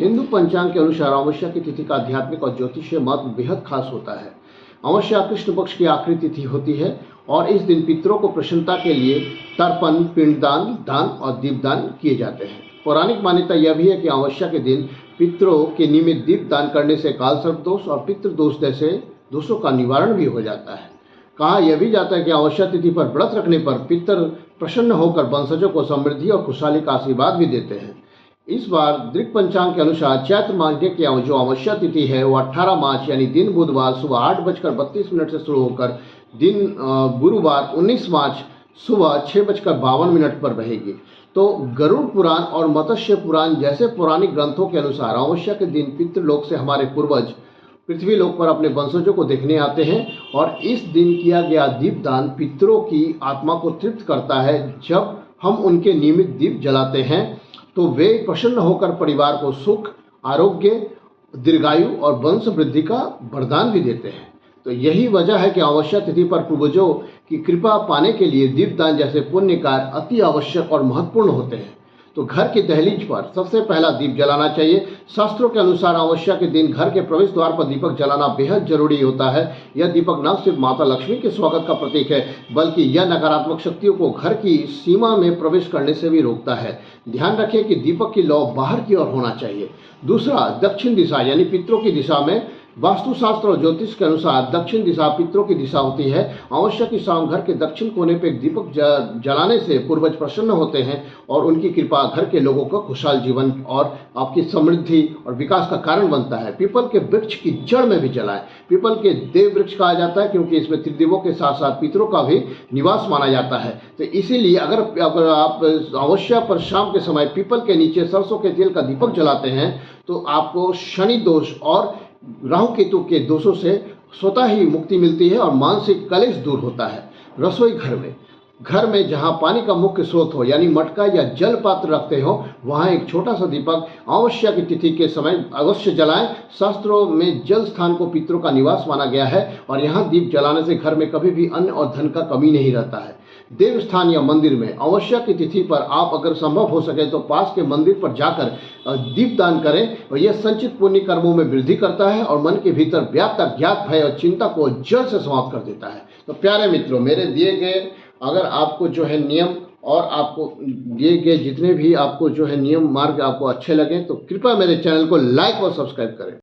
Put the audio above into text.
हिंदू पंचांग के अनुसार अमावस्या की तिथि का आध्यात्मिक और ज्योतिषीय महत्व बेहद खास होता है। अमावस्या कृष्ण पक्ष की आखिरी तिथि होती है और इस दिन पितरों को प्रसन्नता के लिए तर्पण, पिंडदान, दान और दीपदान किए जाते हैं। पौराणिक मान्यता यह भी है कि अमावस्या के दिन पितरों के निमित्त दीप दान करने से काल सर्प दोष और पितृदोष जैसे दोषों का निवारण भी हो जाता है। कहा यह भी जाता है कि अमावस्या तिथि पर व्रत रखने पर पितर प्रसन्न होकर वंशजों को समृद्धि और खुशहाली का आशीर्वाद भी देते हैं। इस बार दृक पंचांग के अनुसार चैत्र महीने की जो अमावस्या तिथि है वो 18 मार्च यानी दिन बुधवार सुबह 8:32 से शुरू होकर दिन गुरुवार 19 मार्च सुबह 6:52 पर रहेगी। तो गरुड़ पुराण और मत्स्य पुराण जैसे पौराणिक ग्रंथों के अनुसार अमावस्या के दिन पितृलोक से हमारे पूर्वज पृथ्वी लोक पर अपने वंशजों को देखने आते हैं और इस दिन किया गया दीपदान पितरों की आत्मा को तृप्त करता है। जब हम उनके नियमित दीप जलाते हैं तो वे प्रसन्न होकर परिवार को सुख, आरोग्य, दीर्घायु और वंश वृद्धि का वरदान भी देते हैं। तो यही वजह है कि अमावस्या तिथि पर पूर्वजों की कृपा पाने के लिए दीपदान जैसे पुण्य कार्य अति आवश्यक और महत्वपूर्ण होते हैं। तो घर की दहलीज पर सबसे पहला दीप जलाना चाहिए। शास्त्रों के अनुसार अमावस्या के दिन घर के प्रवेश द्वार पर दीपक जलाना बेहद जरूरी होता है। यह दीपक न सिर्फ माता लक्ष्मी के स्वागत का प्रतीक है बल्कि यह नकारात्मक शक्तियों को घर की सीमा में प्रवेश करने से भी रोकता है। ध्यान रखें कि दीपक की लौ बाहर की ओर होना चाहिए। दूसरा, दक्षिण दिशा यानी पितरों की दिशा में। वास्तुशास्त्र और ज्योतिष के अनुसार दक्षिण दिशा पितरों की दिशा होती है। अमावस्या की शाम घर के दक्षिण कोने पर एक दीपक जलाने से पूर्वज प्रसन्न होते हैं और उनकी कृपा घर के लोगों का खुशहाल जीवन और आपकी समृद्धि और विकास का कारण बनता है। पीपल के वृक्ष की जड़ में भी जलाएं। पीपल के देव वृक्ष कहा जाता है क्योंकि इसमें त्रिदेवों के साथ साथ पितरों का भी निवास माना जाता है। तो इसीलिए अगर आप अमावस्या पर शाम के समय पीपल के नीचे सरसों के तेल का दीपक जलाते हैं तो आपको शनि दोष और राहु केतु के दोषों से स्वतः ही मुक्ति मिलती है और मानसिक कलेश दूर होता है। रसोई घर में जहां पानी का मुख्य स्रोत हो यानी मटका या जल पात्र रखते हो वहां एक छोटा सा दीपक अमावस्या की तिथि के समय अवश्य जलाएं। शास्त्रों में जल स्थान को पितरों का निवास माना गया है और यहां दीप जलाने से घर में कभी भी अन्न और धन का कमी नहीं रहता है। देव स्थान या मंदिर में अमावस्या की तिथि पर आप अगर संभव हो सके तो पास के मंदिर पर जाकर दीपदान करें और यह संचित पुण्य कर्मों में वृद्धि करता है और मन के भीतर व्याप्त अज्ञात भय और चिंता को जड़ से समाप्त कर देता है। तो प्यारे मित्रों, मेरे दिए गए अगर आपको जो है नियम और आपको दिए गए जितने भी आपको जो है नियम मार्ग आपको अच्छे लगे तो कृपया मेरे चैनल को लाइक और सब्सक्राइब करें।